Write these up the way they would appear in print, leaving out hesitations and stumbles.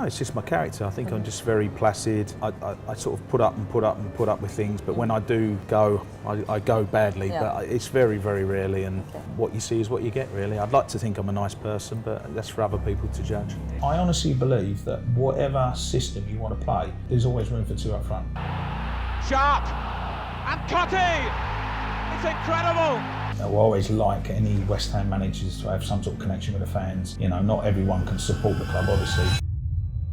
No, it's just my character. I think I'm just very placid. I sort of put up with things, but when I do go, I go badly. Yeah. But it's very, very rarely, and what you see is what you get, really. I'd like to think I'm a nice person, but that's for other people to judge. I honestly believe that whatever system you want to play, there's always room for two up front. Sharp and Cottee! It's incredible! I always like any West Ham managers to have some sort of connection with the fans. You know, not everyone can support the club, obviously.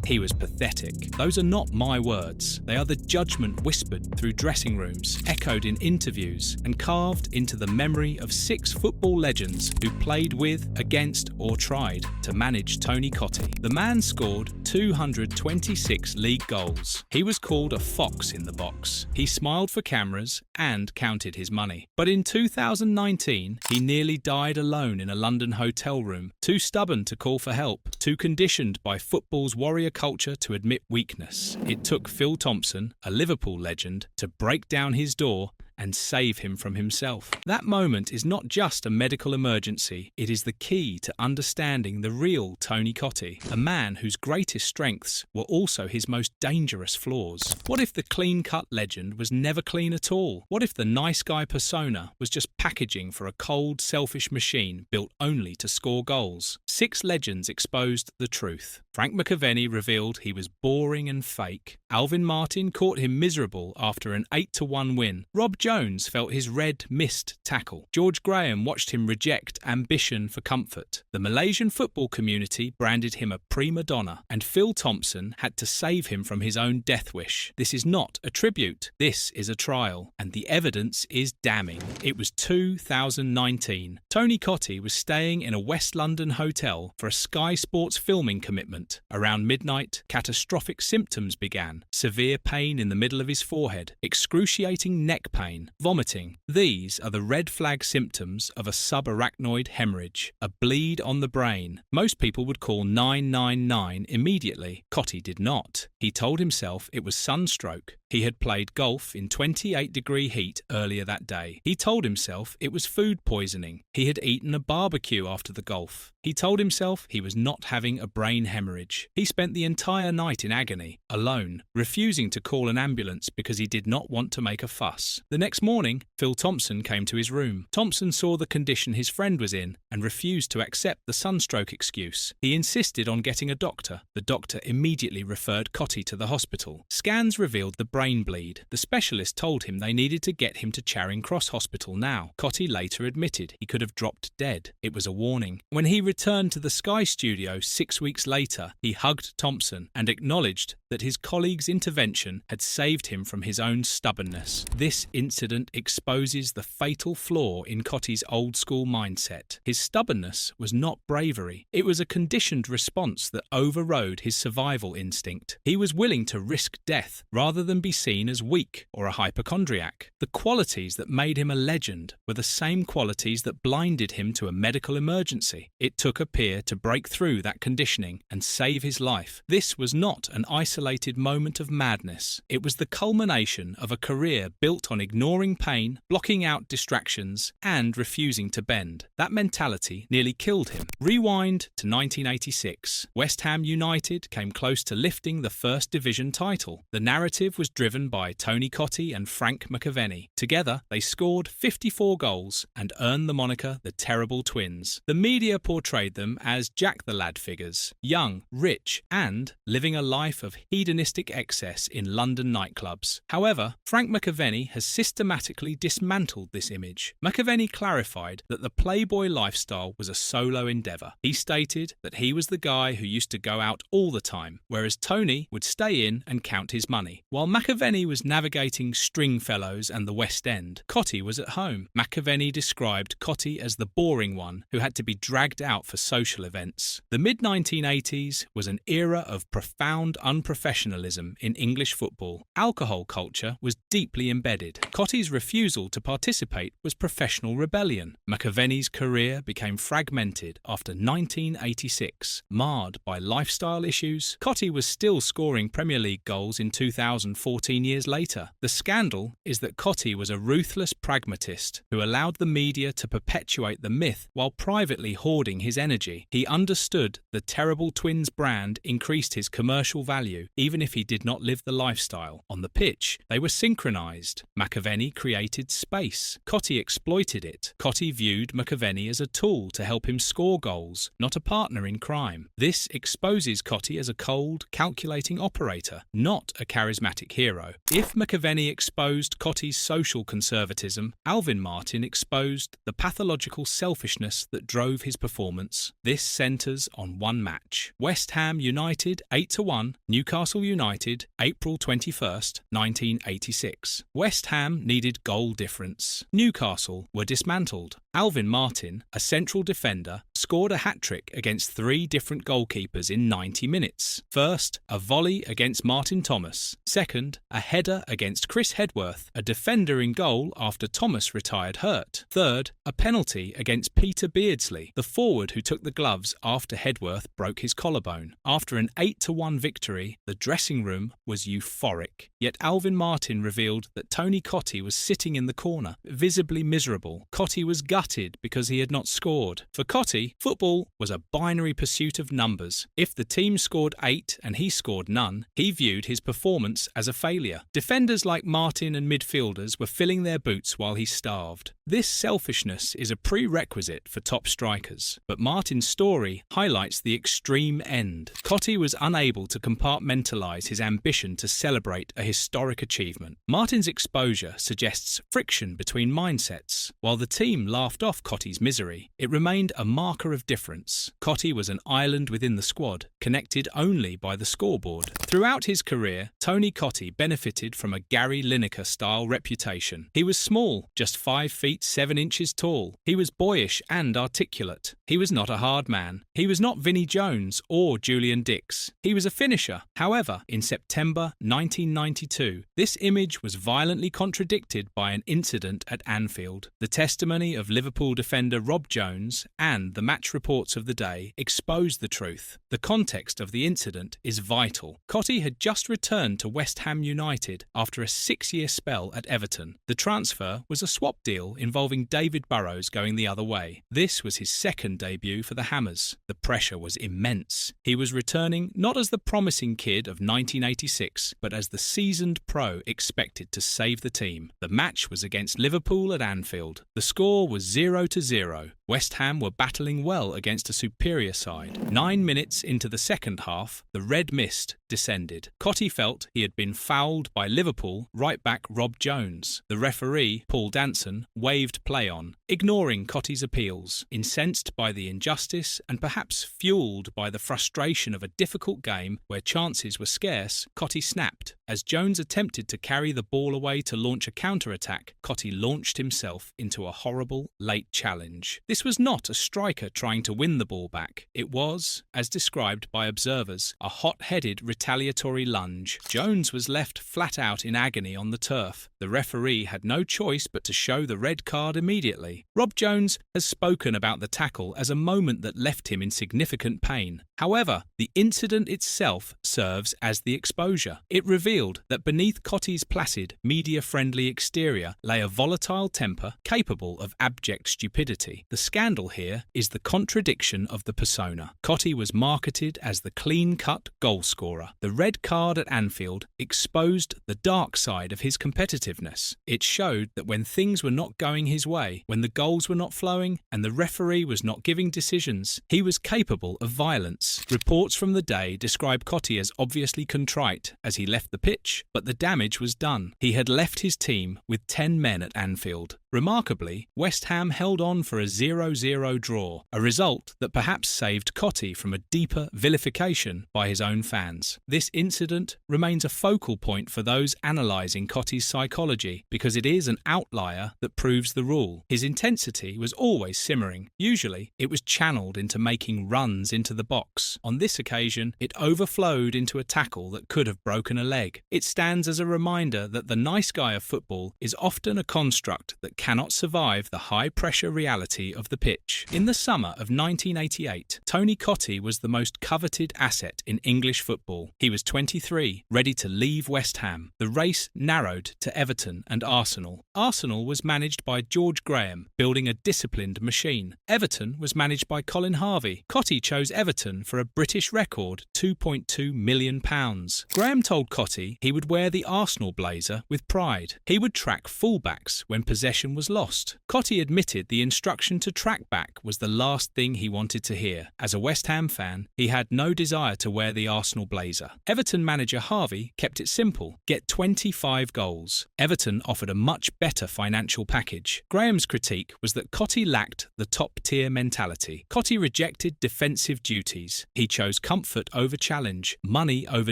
He was pathetic. Those are not my words. They are the judgment whispered through dressing rooms, echoed in interviews, and carved into the memory of 6 football legends who played with, against, or tried to manage Tony Cottee. The man scored 226 league goals. He was called a fox in the box. He smiled for cameras and counted his money. But in 2019, he nearly died alone in a London hotel room, too stubborn to call for help, too conditioned by football's warrior culture to admit weakness. It took Phil Thompson, a Liverpool legend, to break down his door and save him from himself. That moment is not just a medical emergency, it is the key to understanding the real Tony Cottee, a man whose greatest strengths were also his most dangerous flaws. What if the clean-cut legend was never clean at all? What if the nice guy persona was just packaging for a cold, selfish machine built only to score goals? 6 legends exposed the truth. Frank McAvenny revealed he was boring and fake. Alvin Martin caught him miserable after an 8-1 win. Rob Jones felt his red missed tackle. George Graham watched him reject ambition for comfort. The Malaysian football community branded him a prima donna, and Phil Thompson had to save him from his own death wish. This is not a tribute. This is a trial, and the evidence is damning. It was 2019. Tony Cottee was staying in a West London hotel for a Sky Sports filming commitment. Around midnight, catastrophic symptoms began. Severe pain in the middle of his forehead, excruciating neck pain, vomiting. These are the red flag symptoms of a subarachnoid hemorrhage, a bleed on the brain. Most people would call 999 immediately. Cottee did not. He told himself it was sunstroke. He had played golf in 28-degree heat earlier that day. He told himself it was food poisoning. He had eaten a barbecue after the golf. He told himself he was not having a brain hemorrhage. He spent the entire night in agony, alone, refusing to call an ambulance because he did not want to make a fuss. The next morning, Phil Thompson came to his room. Thompson saw the condition his friend was in and refused to accept the sunstroke excuse. He insisted on getting a doctor. The doctor immediately referred Cottee to the hospital. Scans revealed the brain bleed. The specialist told him they needed to get him to Charing Cross Hospital now. Cottee later admitted he could have dropped dead. It was a warning. When he returned to the Sky studio 6 weeks later, he hugged Thompson and acknowledged that his colleague's intervention had saved him from his own stubbornness. This incident exposes the fatal flaw in Cottee's old-school mindset. His stubbornness was not bravery. It was a conditioned response that overrode his survival instinct. He was willing to risk death rather than be seen as weak or a hypochondriac. The qualities that made him a legend were the same qualities that blinded him to a medical emergency. It took a peer to break through that conditioning and save his life. This was not an isolated moment of madness. It was the culmination of a career built on ignoring pain, blocking out distractions, and refusing to bend. That mentality nearly killed him. Rewind to 1986. West Ham United came close to lifting the First Division title. The narrative was driven by Tony Cottee and Frank McAvenny. Together, they scored 54 goals and earned the moniker the Terrible Twins. The media portrayed them as Jack the Lad figures, young, rich, and living a life of hedonistic excess in London nightclubs. However, Frank McAvenny has systematically dismantled this image. McAvenny clarified that the playboy lifestyle was a solo endeavour. He stated that he was the guy who used to go out all the time, whereas Tony would stay in and count his money. While McAvenny was navigating Stringfellows and the West End, Cottee was at home. McAvenny described Cottee as the boring one who had to be dragged out for social events. The mid-1980s was an era of profound unprofessionalism in English football. Alcohol culture was deeply embedded. Cottee's refusal to participate was professional rebellion. McAvenny's career became fragmented after 1986, marred by lifestyle issues. Cottee was still scoring Premier League goals in 2014 years later. The scandal is that Cottee was a ruthless pragmatist who allowed the media to perpetuate the myth while privately hoarding his energy. He understood the terrible twins brand increased his commercial value, even if he did not live the lifestyle. On the pitch, they were synchronised. McAvenny created space. Cottee exploited it. Cottee viewed McAvenny as a tool to help him score goals, not a partner in crime. This exposes Cottee as a cold, calculating operator, not a charismatic hero. If McAvenny exposed Cottee's social conservatism, Alvin Martin exposed the pathological selfishness that drove his performance. This centres on one match. West Ham United 8-1, Newcastle United, April 21st, 1986. West Ham needed goal difference. Newcastle were dismantled. Alvin Martin, a central defender, scored a hat-trick against 3 different goalkeepers in 90 minutes. First, a volley against Martin Thomas. Second, a header against Chris Hedworth, a defender in goal after Thomas retired hurt. Third, a penalty against Peter Beardsley, the forward who took the gloves after Hedworth broke his collarbone. After an 8-1 victory, the dressing room was euphoric. Yet Alvin Martin revealed that Tony Cottee was sitting in the corner, visibly miserable. Cottee was gutted because he had not scored. For Cottee, football was a binary pursuit of numbers. If the team scored 8 and he scored none, he viewed his performance as a failure. Defenders like Martin and midfielders were filling their boots while he starved. This selfishness is a prerequisite for top strikers. But Martin's story highlights the extreme end. Cottee was unable to compartmentalise his ambition to celebrate a historic achievement. Martin's exposure suggests friction between mindsets. While the team laughed off Cottee's misery, it remained a marker of difference. Cottee was an island within the squad, connected only by the scoreboard. Throughout his career, Tony Cottee benefited from a Gary Lineker-style reputation. He was small, just 5 feet 7 inches tall. He was boyish and articulate. He was not a hard man. He was not Vinnie Jones or Julian Dix. He was a finisher. However, in September 1992, this image was violently contradicted by an incident at Anfield. The testimony of Liverpool defender Rob Jones and the match reports of the day exposed the truth. The context of the incident is vital. Cottee had just returned to West Ham United after a 6-year spell at Everton. The transfer was a swap deal involving David Burrows going the other way. This was his second debut for the Hammers. The pressure was immense. He was returning not as the promising kid of 1986, but as the seasoned pro expected to save the team. The match was against Liverpool at Anfield. The score was 0-0. West Ham were battling well against a superior side. 9 minutes into the second half, the red mist descended. Cottee felt he had been fouled by Liverpool right-back Rob Jones. The referee, Paul Danson, waved play on, ignoring Cottee's appeals. Incensed by the injustice and perhaps fuelled by the frustration of a difficult game where chances were scarce, Cottee snapped. As Jones attempted to carry the ball away to launch a counter-attack, Cottee launched himself into a horrible late challenge. This was not a striker trying to win the ball back. It was, as described by observers, a hot-headed retaliatory lunge. Jones was left flat out in agony on the turf. The referee had no choice but to show the red card immediately. Rob Jones has spoken about the tackle as a moment that left him in significant pain. However, the incident itself serves as the exposure. It revealed that beneath Cottee's placid, media-friendly exterior lay a volatile temper capable of abject stupidity. The scandal here is the contradiction of the persona. Cottee was marketed as the clean-cut goalscorer. The red card at Anfield exposed the dark side of his competitiveness. It showed that when things were not going his way, when the goals were not flowing, and the referee was not giving decisions, he was capable of violence. Reports from the day describe Cottee as obviously contrite as he left the pitch, but the damage was done. He had left his team with 10 men at Anfield. Remarkably, West Ham held on for a 0-0 draw, a result that perhaps saved Cottee from a deeper vilification by his own fans. This incident remains a focal point for those analysing Cottee's psychology because it is an outlier that proves the rule. His intensity was always simmering. Usually, it was channeled into making runs into the box. On this occasion, it overflowed into a tackle that could have broken a leg. It stands as a reminder that the nice guy of football is often a construct that cannot survive the high-pressure reality of the pitch. In the summer of 1988, Tony Cottee was the most coveted asset in English football. He was 23, ready to leave West Ham. The race narrowed to Everton and Arsenal. Arsenal was managed by George Graham, building a disciplined machine. Everton was managed by Colin Harvey. Cottee chose Everton for a British record £2.2 million. Graham told Cottee he would wear the Arsenal blazer with pride. He would track fullbacks when possession was lost. Cottee admitted the instruction to track back was the last thing he wanted to hear. As a West Ham fan, he had no desire to wear the Arsenal blazer. Everton manager Harvey kept it simple: get 25 goals. Everton offered a much better financial package. Graham's critique was that Cottee lacked the top-tier mentality. Cottee rejected defensive duties. He chose comfort over challenge, money over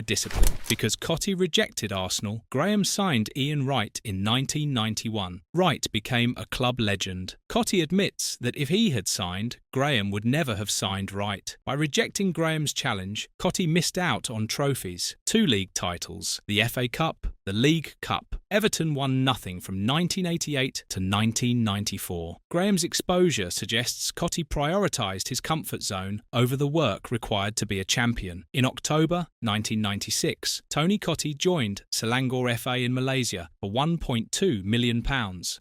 discipline. Because Cottee rejected Arsenal, Graham signed Ian Wright in 1991. Wright became a club legend. Cottee admits that if he had signed, Graham would never have signed Wright. By rejecting Graham's challenge, Cottee missed out on trophies: 2 league titles, the FA Cup, the League Cup. Everton won nothing from 1988 to 1994. Graham's exposure suggests Cottee prioritised his comfort zone over the work required to be a champion. In October 1996, Tony Cottee joined Selangor FA in Malaysia for £1.2 million.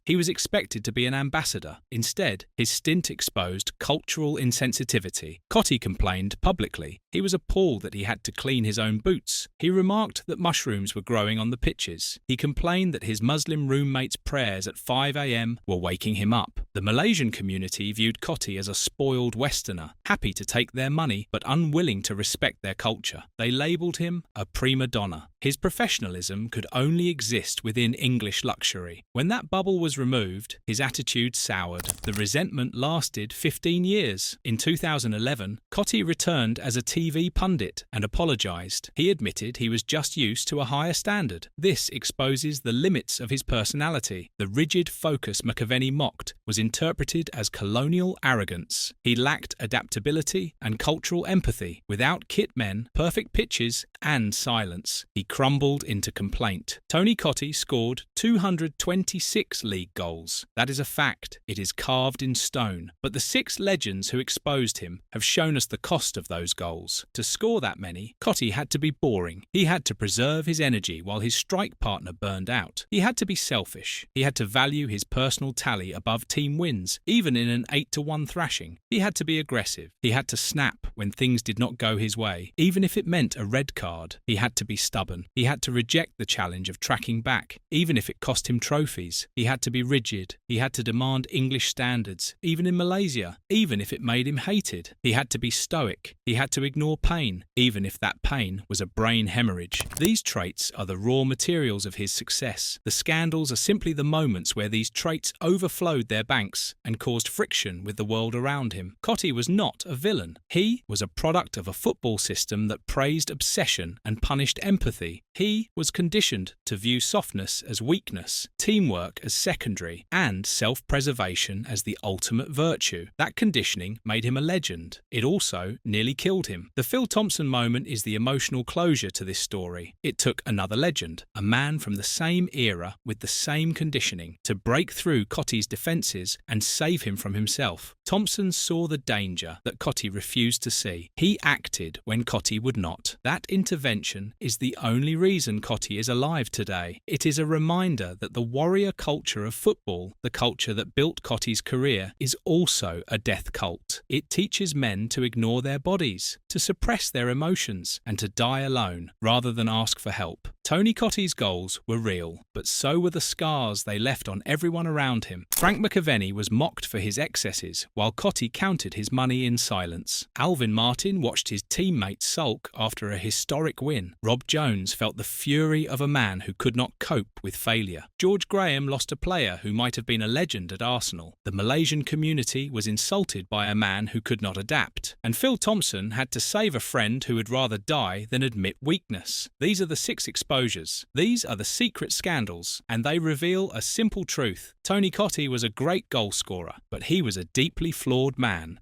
He was expected to be an ambassador. Instead, his stint exposed cultural insensitivity. Cottee complained publicly. He was appalled that he had to clean his own boots. He remarked that mushrooms were growing on the pitches. He complained that his Muslim roommate's prayers at 5 a.m. were waking him up. The Malaysian community viewed Cottee as a spoiled Westerner, happy to take their money but unwilling to respect their culture. They labelled him a prima donna. His professionalism could only exist within English luxury. When that bubble was removed, his attitude soured. The resentment lasted 15 years. In 2011, Cottee returned as a TV pundit and apologised. He admitted he was just used to a higher standard. This exposes the limits of his personality. The rigid focus McAvenny mocked was interpreted as colonial arrogance. He lacked adaptability and cultural empathy. Without kit men, perfect pitches and silence, he crumbled into complaint. Tony Cottee scored 226 league goals. That is a fact. It is carved in stone. But the 6 legends who exposed him have shown us the cost of those goals. To score that many, Cottee had to be boring. He had to preserve his energy while his strike partner burned out. He had to be selfish. He had to value his personal tally above team wins, even in an 8-1 thrashing. He had to be aggressive. He had to snap when things did not go his way, even if it meant a red card. He had to be stubborn. He had to reject the challenge of tracking back, even if it cost him trophies. He had to be rigid. He had to demand English standards, even in Malaysia, even if it made him hated. He had to be stoic. He had to ignore pain, even if that pain was a brain hemorrhage. These traits are the raw materials of his success. The scandals are simply the moments where these traits overflowed their banks and caused friction with the world around him. Cottee was not a villain. He was a product of a football system that praised obsession and punished empathy. He was conditioned to view softness as weakness, teamwork as secondary, and self-preservation as the ultimate virtue. That conditioning made him a legend. It also nearly killed him. The Phil Thompson moment is the emotional closure to this story. It took another legend, a man from the same era with the same conditioning, to break through Cottee's defences and save him from himself. Thompson saw the danger that Cottee refused to see. He acted when Cottee would not. That intervention is the only reason Cottee is alive today. It is a reminder that the warrior culture of football, the culture that built Cottee's career, is also a death cult. It teaches men to ignore their bodies, to suppress their emotions, and to die alone, rather than ask for help. Tony Cottee's goals were real, but so were the scars they left on everyone around him. Frank McAvenny was mocked for his excesses, while Cottee counted his money in silence. Alvin Martin watched his teammates sulk after a historic win. Rob Jones felt the fury of a man who could not cope with failure. George Graham lost a player who might have been a legend at Arsenal. The Malaysian community was insulted by a man who could not adapt. And Phil Thompson had to save a friend who would rather die than admit weakness. These are the 6 exposures. These are the secret scandals, and they reveal a simple truth. Tony Cottee was a great goal scorer, but he was a deeply flawed man.